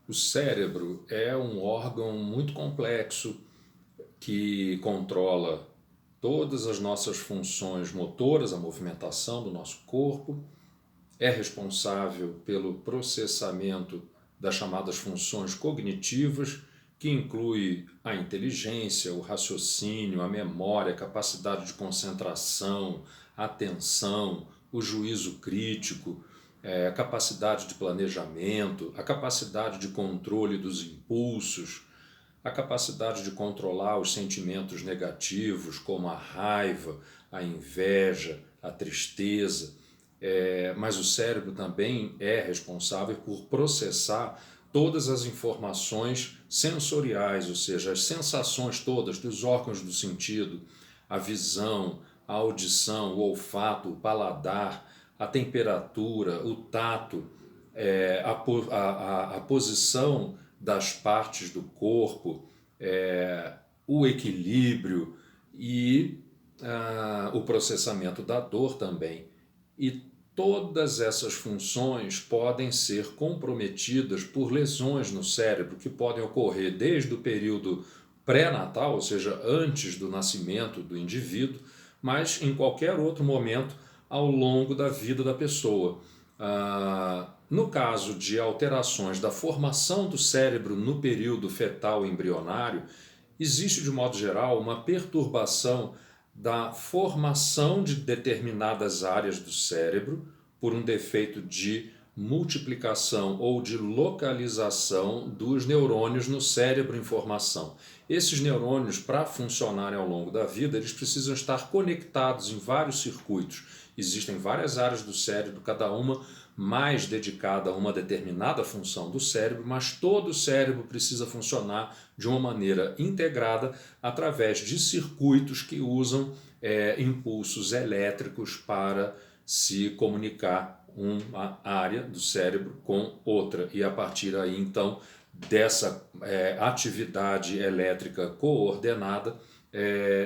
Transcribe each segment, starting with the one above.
O cérebro é um órgão muito complexo que controla todas as nossas funções motoras, a movimentação do nosso corpo, é responsável pelo processamento das chamadas funções cognitivas, que inclui a inteligência, o raciocínio, a memória, a capacidade de concentração, a atenção, o juízo crítico, a capacidade de planejamento, a capacidade de controle dos impulsos, a capacidade de controlar os sentimentos negativos, como a raiva, a inveja, a tristeza. Mas o cérebro também é responsável por processar todas as informações sensoriais, ou seja, as sensações todas dos órgãos do sentido, a visão, a audição, o olfato, o paladar, a temperatura, o tato, a posição das partes do corpo, o equilíbrio e o processamento da dor também. E todas essas funções podem ser comprometidas por lesões no cérebro que podem ocorrer desde o período pré-natal, ou seja, antes do nascimento do indivíduo, mas em qualquer outro momento ao longo da vida da pessoa. No caso de alterações da formação do cérebro no período fetal embrionário, existe de modo geral uma perturbação da formação de determinadas áreas do cérebro por um defeito de multiplicação ou de localização dos neurônios no cérebro em formação. Esses neurônios, para funcionarem ao longo da vida, eles precisam estar conectados em vários circuitos. Existem várias áreas do cérebro, cada uma mais dedicada a uma determinada função do cérebro, mas todo o cérebro precisa funcionar de uma maneira integrada através de circuitos que usam impulsos elétricos para se comunicar uma área do cérebro com outra. E a partir aí, então, dessa atividade elétrica coordenada,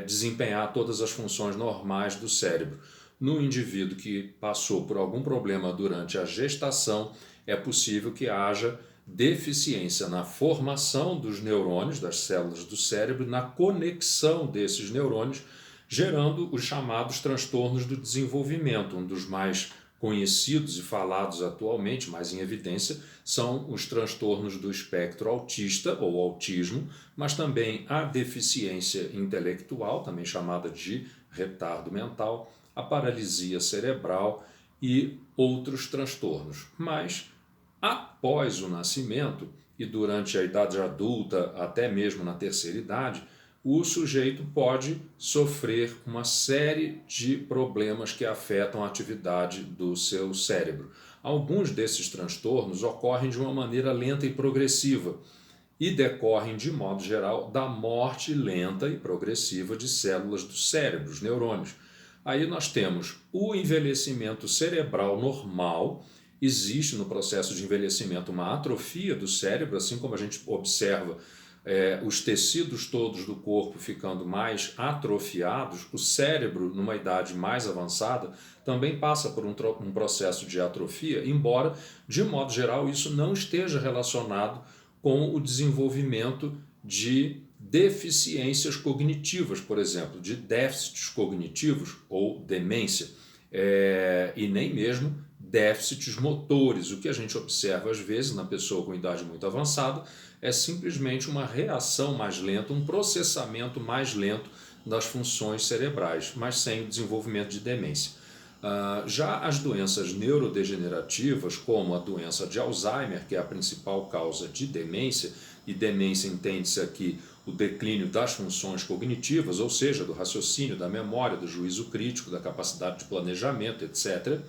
desempenhar todas as funções normais do cérebro. No indivíduo que passou por algum problema durante a gestação, é possível que haja deficiência na formação dos neurônios, das células do cérebro, na conexão desses neurônios, gerando os chamados transtornos do desenvolvimento. Um dos mais conhecidos e falados atualmente, mais em evidência, são os transtornos do espectro autista ou autismo, mas também a deficiência intelectual, também chamada de retardo mental, a paralisia cerebral e outros transtornos. Mas, após o nascimento e durante a idade adulta, até mesmo na terceira idade, o sujeito pode sofrer uma série de problemas que afetam a atividade do seu cérebro. Alguns desses transtornos ocorrem de uma maneira lenta e progressiva e decorrem, de modo geral, da morte lenta e progressiva de células do cérebro, os neurônios. Aí nós temos o envelhecimento cerebral normal. Existe no processo de envelhecimento uma atrofia do cérebro, assim como a gente observa os tecidos todos do corpo ficando mais atrofiados. O cérebro, numa idade mais avançada, também passa por um processo de atrofia, embora, de modo geral, isso não esteja relacionado com o desenvolvimento de deficiências cognitivas, por exemplo, de déficits cognitivos ou demência, e nem mesmo déficits motores. O que a gente observa às vezes na pessoa com idade muito avançada é simplesmente uma reação mais lenta, um processamento mais lento das funções cerebrais, mas sem o desenvolvimento de demência. Já as doenças neurodegenerativas, como a doença de Alzheimer, que é a principal causa de demência, e demência entende-se aqui o declínio das funções cognitivas, ou seja, do raciocínio, da memória, do juízo crítico, da capacidade de planejamento, etc.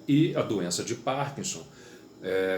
E a doença de Parkinson,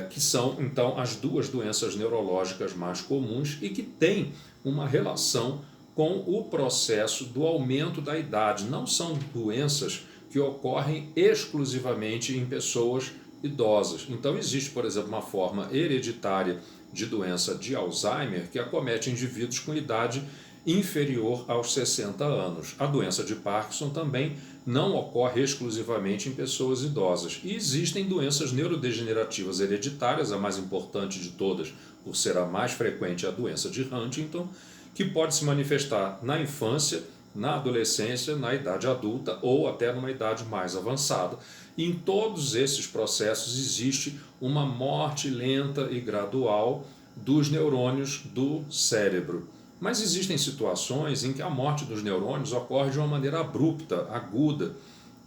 que são então as duas doenças neurológicas mais comuns e que têm uma relação com o processo do aumento da idade. Não são doenças que ocorrem exclusivamente em pessoas idosas. Então existe, por exemplo, uma forma hereditária de doença de Alzheimer que acomete indivíduos com idade inferior aos 60 anos. A doença de Parkinson também não ocorre exclusivamente em pessoas idosas. E existem doenças neurodegenerativas hereditárias, a mais importante de todas, por ser a mais frequente, a doença de Huntington, que pode se manifestar na infância, na adolescência, na idade adulta ou até numa idade mais avançada. E em todos esses processos existe uma morte lenta e gradual dos neurônios do cérebro. Mas existem situações em que a morte dos neurônios ocorre de uma maneira abrupta, aguda,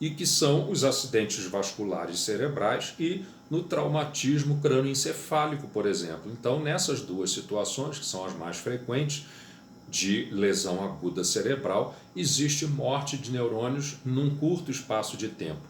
e que são os acidentes vasculares cerebrais e no traumatismo crânioencefálico, por exemplo. Então, nessas duas situações, que são as mais frequentes, de lesão aguda cerebral, existe morte de neurônios num curto espaço de tempo.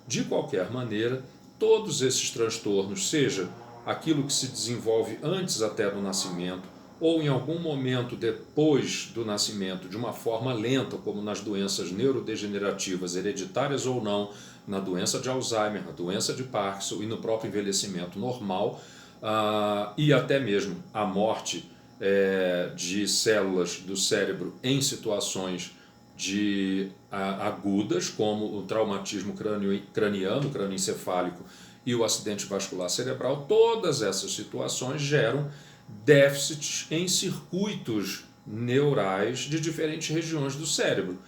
De qualquer maneira, todos esses transtornos, seja aquilo que se desenvolve antes até do nascimento, ou em algum momento depois do nascimento, de uma forma lenta, como nas doenças neurodegenerativas, hereditárias ou não, na doença de Alzheimer, na doença de Parkinson e no próprio envelhecimento normal, e até mesmo a morte de células do cérebro em situações agudas, como o traumatismo craniano, crânioencefálico e o acidente vascular cerebral, todas essas situações geram déficits em circuitos neurais de diferentes regiões do cérebro.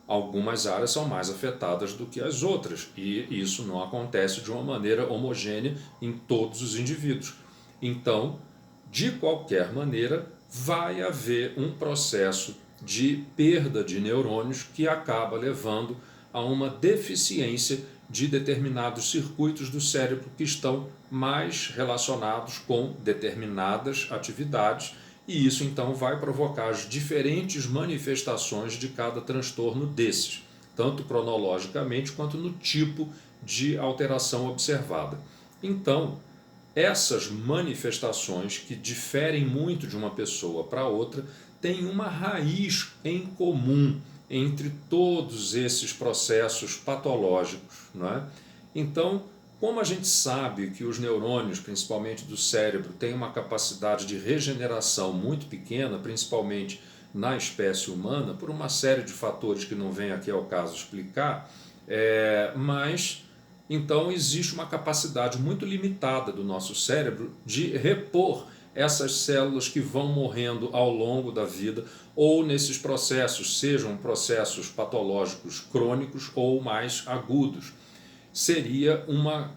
Algumas áreas são mais afetadas do que as outras, e isso não acontece de uma maneira homogênea em todos os indivíduos. Então, de qualquer maneira, vai haver um processo de perda de neurônios que acaba levando a uma deficiência de determinados circuitos do cérebro que estão mais relacionados com determinadas atividades, e isso então vai provocar as diferentes manifestações de cada transtorno desses, tanto cronologicamente quanto no tipo de alteração observada. Então, essas manifestações, que diferem muito de uma pessoa para outra, têm uma raiz em comum entre todos esses processos patológicos, não é? Então, como a gente sabe que os neurônios, principalmente do cérebro, têm uma capacidade de regeneração muito pequena, principalmente na espécie humana, por uma série de fatores que não vem aqui ao caso explicar, mas então existe uma capacidade muito limitada do nosso cérebro de repor essas células que vão morrendo ao longo da vida, ou nesses processos, sejam processos patológicos crônicos ou mais agudos. Seria uma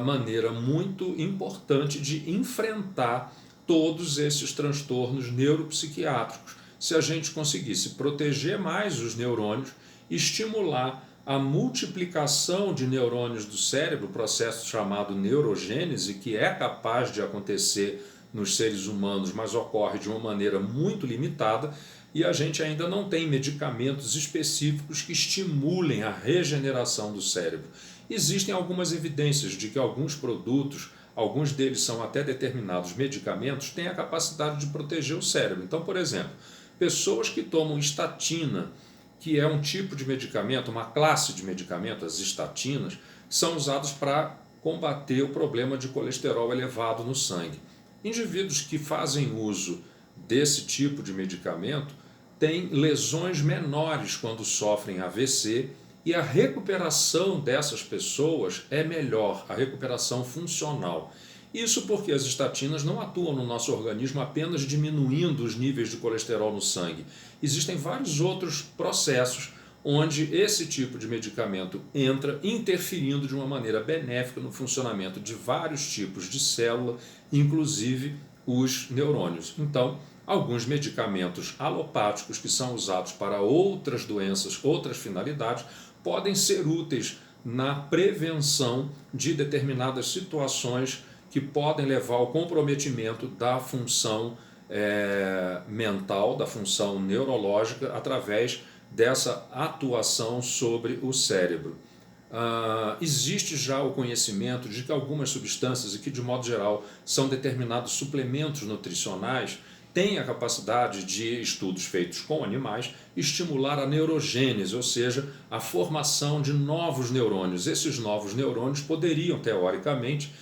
maneira muito importante de enfrentar todos esses transtornos neuropsiquiátricos, se a gente conseguisse proteger mais os neurônios, estimular a multiplicação de neurônios do cérebro, processo chamado neurogênese, que é capaz de acontecer nos seres humanos, mas ocorre de uma maneira muito limitada, e a gente ainda não tem medicamentos específicos que estimulem a regeneração do cérebro. Existem algumas evidências de que alguns produtos, alguns deles são até determinados medicamentos, têm a capacidade de proteger o cérebro. Então, por exemplo, pessoas que tomam estatina, que é um tipo de medicamento, uma classe de medicamentos, as estatinas, são usados para combater o problema de colesterol elevado no sangue. Indivíduos que fazem uso desse tipo de medicamento têm lesões menores quando sofrem AVC, e a recuperação dessas pessoas é melhor, a recuperação funcional. Isso porque as estatinas não atuam no nosso organismo apenas diminuindo os níveis de colesterol no sangue. Existem vários outros processos onde esse tipo de medicamento entra interferindo de uma maneira benéfica no funcionamento de vários tipos de célula, inclusive os neurônios. Então, alguns medicamentos alopáticos que são usados para outras doenças, outras finalidades, podem ser úteis na prevenção de determinadas situações que podem levar ao comprometimento da função mental, da função neurológica, através dessa atuação sobre o cérebro. Existe já o conhecimento de que algumas substâncias, e que de modo geral são determinados suplementos nutricionais, têm a capacidade de, estudos feitos com animais, estimular a neurogênese, ou seja, a formação de novos neurônios. Esses novos neurônios poderiam, teoricamente,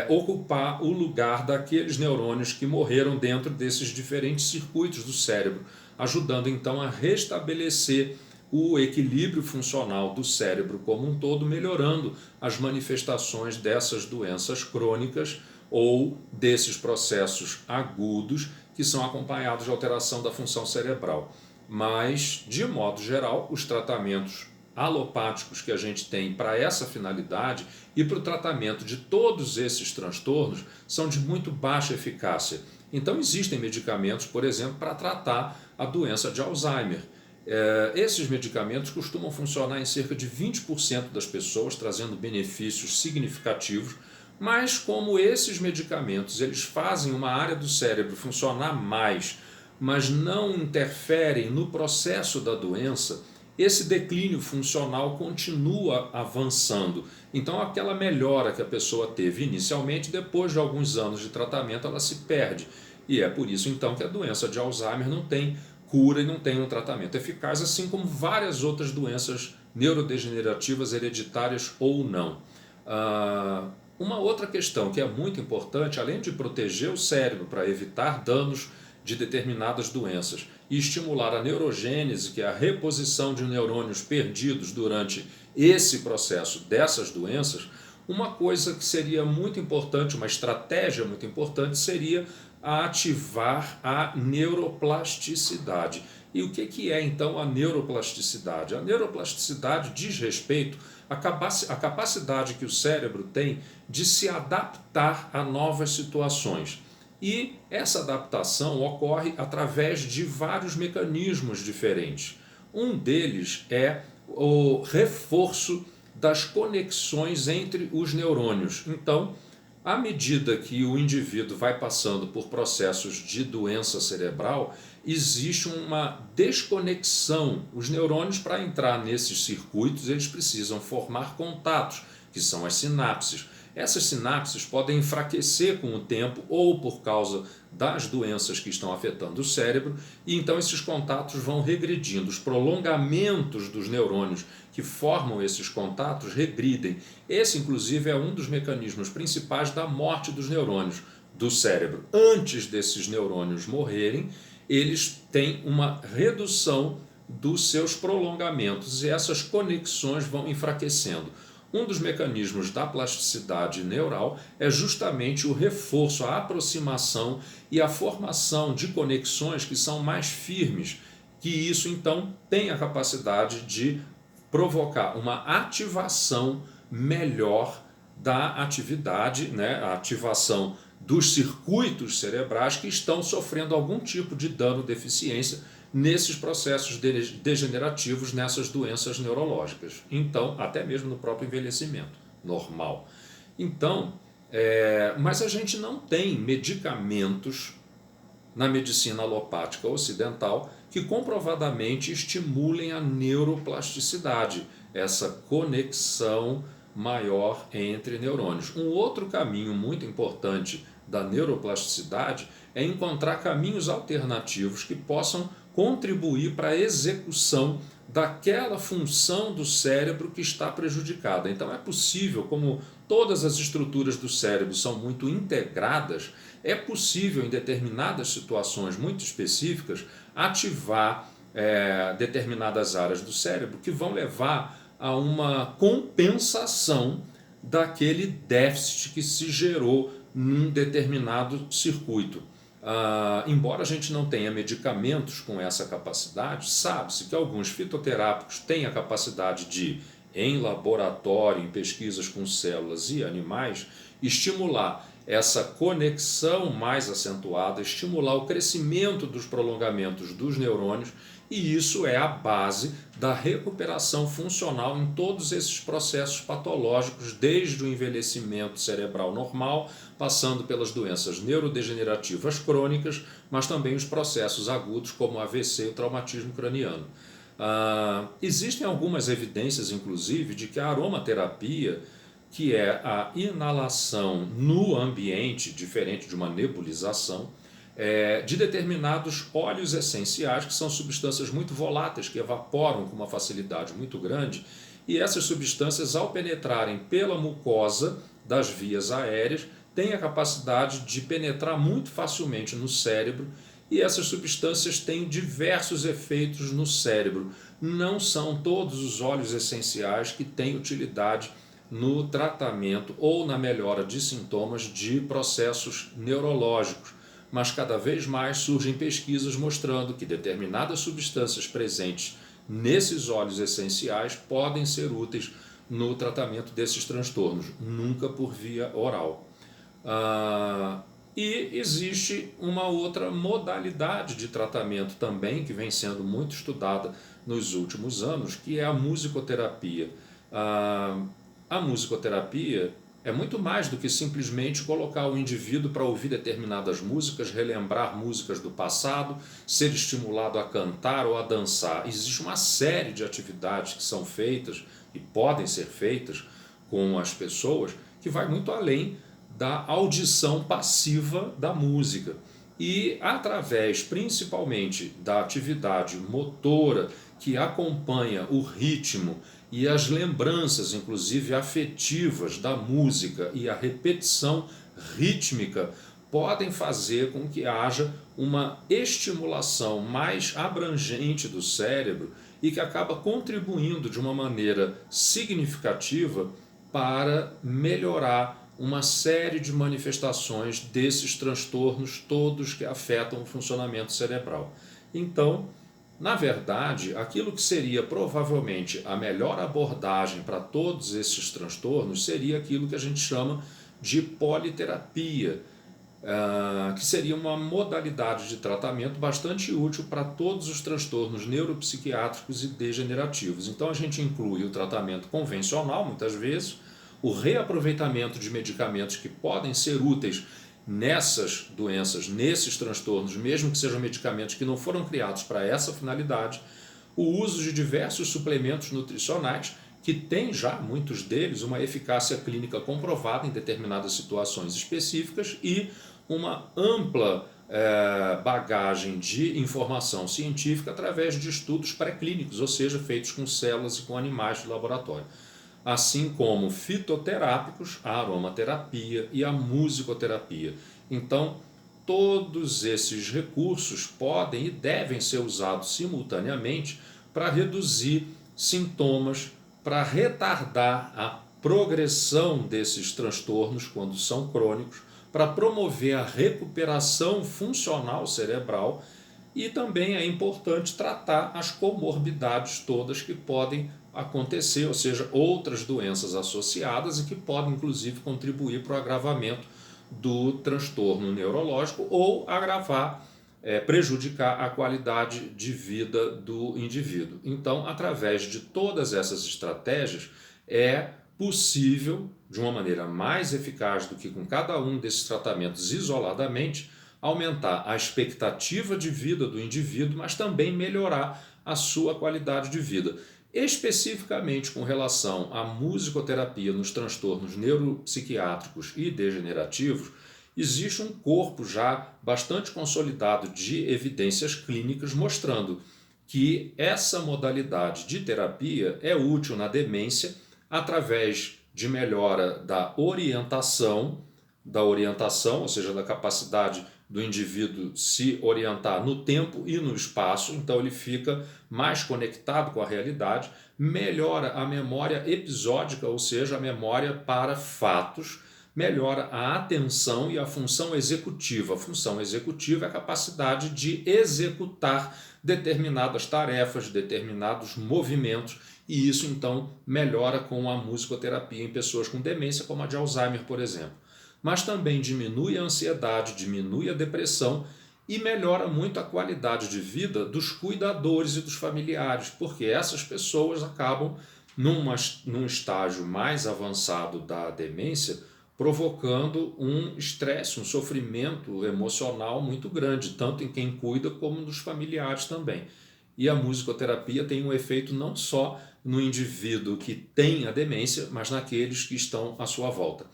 ocupar o lugar daqueles neurônios que morreram dentro desses diferentes circuitos do cérebro, ajudando então a restabelecer o equilíbrio funcional do cérebro como um todo, melhorando as manifestações dessas doenças crônicas ou desses processos agudos que são acompanhados de alteração da função cerebral. Mas, de modo geral, os tratamentos alopáticos que a gente tem para essa finalidade e para o tratamento de todos esses transtornos são de muito baixa eficácia. Então, existem medicamentos, por exemplo, para tratar a doença de Alzheimer. Esses medicamentos costumam funcionar em cerca de 20% das pessoas, trazendo benefícios significativos, mas como esses medicamentos eles fazem uma área do cérebro funcionar mais, mas não interferem no processo da doença, esse declínio funcional continua avançando. Então, aquela melhora que a pessoa teve inicialmente, depois de alguns anos de tratamento, ela se perde. E é por isso, então, que a doença de Alzheimer não tem cura e não tem um tratamento eficaz, assim como várias outras doenças neurodegenerativas, hereditárias ou não. Uma outra questão que é muito importante, além de proteger o cérebro para evitar danos de determinadas doenças e estimular a neurogênese, que é a reposição de neurônios perdidos durante esse processo dessas doenças, uma coisa que seria muito importante, uma estratégia muito importante, seria ativar a neuroplasticidade. E o que é então a neuroplasticidade? A neuroplasticidade diz respeito à capacidade que o cérebro tem de se adaptar a novas situações. E essa adaptação ocorre através de vários mecanismos diferentes. Um deles é o reforço das conexões entre os neurônios. Então, à medida que o indivíduo vai passando por processos de doença cerebral, existe uma desconexão. Os neurônios, para entrar nesses circuitos, eles precisam formar contatos, que são as sinapses. Essas sinapses podem enfraquecer com o tempo ou por causa das doenças que estão afetando o cérebro, e então esses contatos vão regredindo. Os prolongamentos dos neurônios que formam esses contatos regridem. Esse, inclusive, é um dos mecanismos principais da morte dos neurônios do cérebro. Antes desses neurônios morrerem, eles têm uma redução dos seus prolongamentos e essas conexões vão enfraquecendo. Um dos mecanismos da plasticidade neural é justamente o reforço, a aproximação e a formação de conexões que são mais firmes, que isso então tem a capacidade de provocar uma ativação melhor da atividade, a ativação dos circuitos cerebrais que estão sofrendo algum tipo de dano, deficiência, nesses processos degenerativos, nessas doenças neurológicas. Então, até mesmo no próprio envelhecimento normal. Então, mas a gente não tem medicamentos na medicina alopática ocidental que comprovadamente estimulem a neuroplasticidade, essa conexão maior entre neurônios. Um outro caminho muito importante da neuroplasticidade é encontrar caminhos alternativos que possam contribuir para a execução daquela função do cérebro que está prejudicada. Então é possível, como todas as estruturas do cérebro são muito integradas, é possível em determinadas situações muito específicas ativar determinadas áreas do cérebro que vão levar a uma compensação daquele déficit que se gerou num determinado circuito. Embora a gente não tenha medicamentos com essa capacidade, sabe-se que alguns fitoterápicos têm a capacidade de, em laboratório, em pesquisas com células e animais, estimular essa conexão mais acentuada, estimular o crescimento dos prolongamentos dos neurônios, e isso é a base da recuperação funcional em todos esses processos patológicos, desde o envelhecimento cerebral normal, passando pelas doenças neurodegenerativas crônicas, mas também os processos agudos como o AVC e o traumatismo craniano. Existem algumas evidências, inclusive, de que a aromaterapia, que é a inalação no ambiente, diferente de uma nebulização, de determinados óleos essenciais, que são substâncias muito voláteis, que evaporam com uma facilidade muito grande, e essas substâncias, ao penetrarem pela mucosa das vias aéreas, têm a capacidade de penetrar muito facilmente no cérebro e essas substâncias têm diversos efeitos no cérebro. Não são todos os óleos essenciais que têm utilidade no tratamento ou na melhora de sintomas de processos neurológicos, mas cada vez mais surgem pesquisas mostrando que determinadas substâncias presentes nesses óleos essenciais podem ser úteis no tratamento desses transtornos, nunca por via oral. E existe uma outra modalidade de tratamento também que vem sendo muito estudada nos últimos anos, que é a musicoterapia. A musicoterapia é muito mais do que simplesmente colocar o indivíduo para ouvir determinadas músicas, relembrar músicas do passado, ser estimulado a cantar ou a dançar. Existe uma série de atividades que são feitas e podem ser feitas com as pessoas que vai muito além da audição passiva da música. E através principalmente da atividade motora que acompanha o ritmo e as lembranças, inclusive afetivas da música e a repetição rítmica, podem fazer com que haja uma estimulação mais abrangente do cérebro e que acaba contribuindo de uma maneira significativa para melhorar uma série de manifestações desses transtornos todos que afetam o funcionamento cerebral. Então, na verdade, aquilo que seria provavelmente a melhor abordagem para todos esses transtornos seria aquilo que a gente chama de politerapia, que seria uma modalidade de tratamento bastante útil para todos os transtornos neuropsiquiátricos e degenerativos. Então a gente inclui o tratamento convencional, muitas vezes, o reaproveitamento de medicamentos que podem ser úteis nessas doenças, nesses transtornos, mesmo que sejam medicamentos que não foram criados para essa finalidade, o uso de diversos suplementos nutricionais que têm já, muitos deles, uma eficácia clínica comprovada em determinadas situações específicas e uma ampla bagagem de informação científica através de estudos pré-clínicos, ou seja, feitos com células e com animais de laboratório. Assim como fitoterápicos, a aromaterapia e a musicoterapia. Então, todos esses recursos podem e devem ser usados simultaneamente para reduzir sintomas, para retardar a progressão desses transtornos quando são crônicos, para promover a recuperação funcional cerebral e também é importante tratar as comorbidades todas que podem acontecer, ou seja, outras doenças associadas e que podem inclusive contribuir para o agravamento do transtorno neurológico ou agravar, prejudicar a qualidade de vida do indivíduo. Então, através de todas essas estratégias, é possível, de uma maneira mais eficaz do que com cada um desses tratamentos isoladamente, aumentar a expectativa de vida do indivíduo, mas também melhorar a sua qualidade de vida. Especificamente com relação à musicoterapia nos transtornos neuropsiquiátricos e degenerativos, existe um corpo já bastante consolidado de evidências clínicas mostrando que essa modalidade de terapia é útil na demência através de melhora da orientação, ou seja, da capacidade do indivíduo se orientar no tempo e no espaço, então ele fica mais conectado com a realidade, melhora a memória episódica, ou seja, a memória para fatos, melhora a atenção e a função executiva. A função executiva é a capacidade de executar determinadas tarefas, determinados movimentos, e isso então melhora com a musicoterapia em pessoas com demência, como a de Alzheimer, por exemplo. Mas também diminui a ansiedade, diminui a depressão e melhora muito a qualidade de vida dos cuidadores e dos familiares, porque essas pessoas acabam, num estágio mais avançado da demência, provocando um estresse, um sofrimento emocional muito grande, tanto em quem cuida como nos familiares também. E a musicoterapia tem um efeito não só no indivíduo que tem a demência, mas naqueles que estão à sua volta.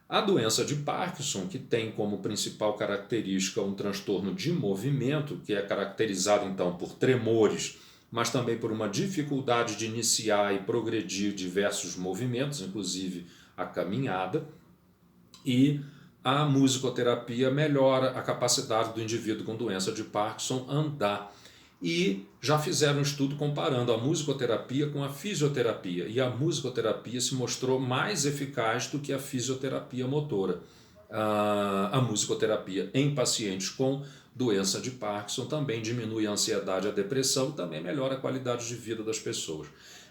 A doença de Parkinson, que tem como principal característica um transtorno de movimento, que é caracterizado então por tremores, mas também por uma dificuldade de iniciar e progredir diversos movimentos, inclusive a caminhada, e a musicoterapia melhora a capacidade do indivíduo com doença de Parkinson andar. E já fizeram um estudo comparando a musicoterapia com a fisioterapia, e a musicoterapia se mostrou mais eficaz do que a fisioterapia motora. A musicoterapia em pacientes com doença de Parkinson também diminui a ansiedade e a depressão e também melhora a qualidade de vida das pessoas.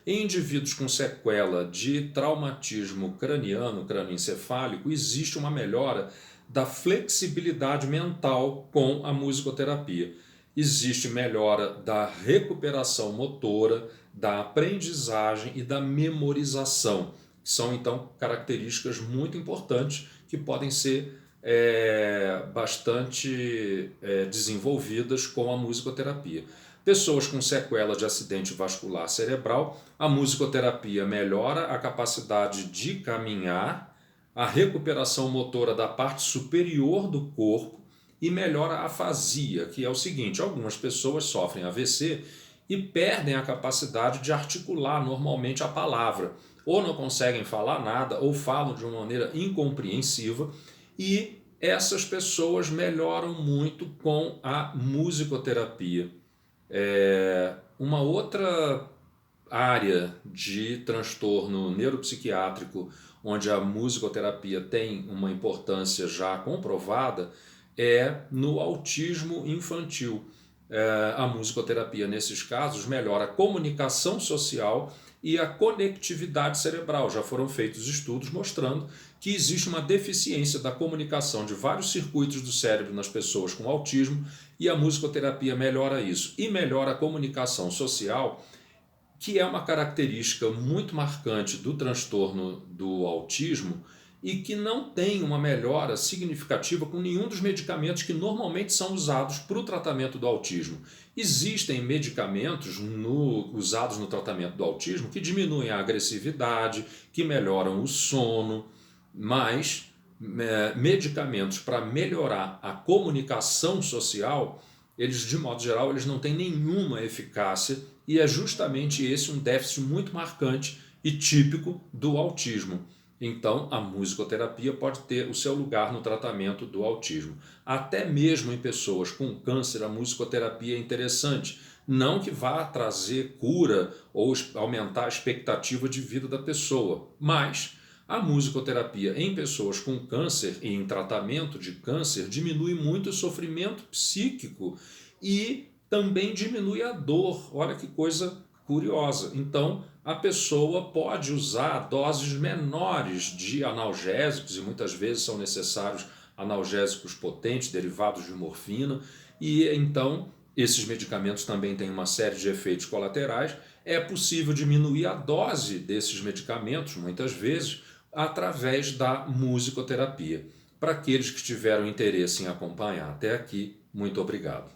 Em indivíduos com sequela de traumatismo craniano, crânioencefálico, existe uma melhora da flexibilidade mental com a musicoterapia. Existe melhora da recuperação motora, da aprendizagem e da memorização, que são então características muito importantes que podem ser bastante desenvolvidas com a musicoterapia. Pessoas com sequela de acidente vascular cerebral, a musicoterapia melhora a capacidade de caminhar, a recuperação motora da parte superior do corpo e melhora a afasia, que é o seguinte: algumas pessoas sofrem AVC e perdem a capacidade de articular normalmente a palavra, ou não conseguem falar nada, ou falam de uma maneira incompreensiva, e essas pessoas melhoram muito com a musicoterapia. Uma outra área de transtorno neuropsiquiátrico onde a musicoterapia tem uma importância já comprovada é no autismo infantil. A musicoterapia, nesses casos, melhora a comunicação social e a conectividade cerebral. Já foram feitos estudos mostrando que existe uma deficiência da comunicação de vários circuitos do cérebro nas pessoas com autismo, e a musicoterapia melhora isso e melhora a comunicação social, que é uma característica muito marcante do transtorno do autismo e que não tem uma melhora significativa com nenhum dos medicamentos que normalmente são usados para o tratamento do autismo. Existem medicamentos usados no tratamento do autismo que diminuem a agressividade, que melhoram o sono, mas medicamentos para melhorar a comunicação social, eles, de modo geral, eles não têm nenhuma eficácia, e é justamente esse um déficit muito marcante e típico do autismo. Então, a musicoterapia pode ter o seu lugar no tratamento do autismo. Até mesmo em pessoas com câncer, a musicoterapia é interessante. Não que vá trazer cura ou aumentar a expectativa de vida da pessoa, mas a musicoterapia em pessoas com câncer e em tratamento de câncer diminui muito o sofrimento psíquico e também diminui a dor. Olha que coisa curiosa. Então, a pessoa pode usar doses menores de analgésicos, e muitas vezes são necessários analgésicos potentes, derivados de morfina, e então esses medicamentos também têm uma série de efeitos colaterais. É possível diminuir a dose desses medicamentos, muitas vezes, através da musicoterapia. Para aqueles que tiveram interesse em acompanhar até aqui, muito obrigado.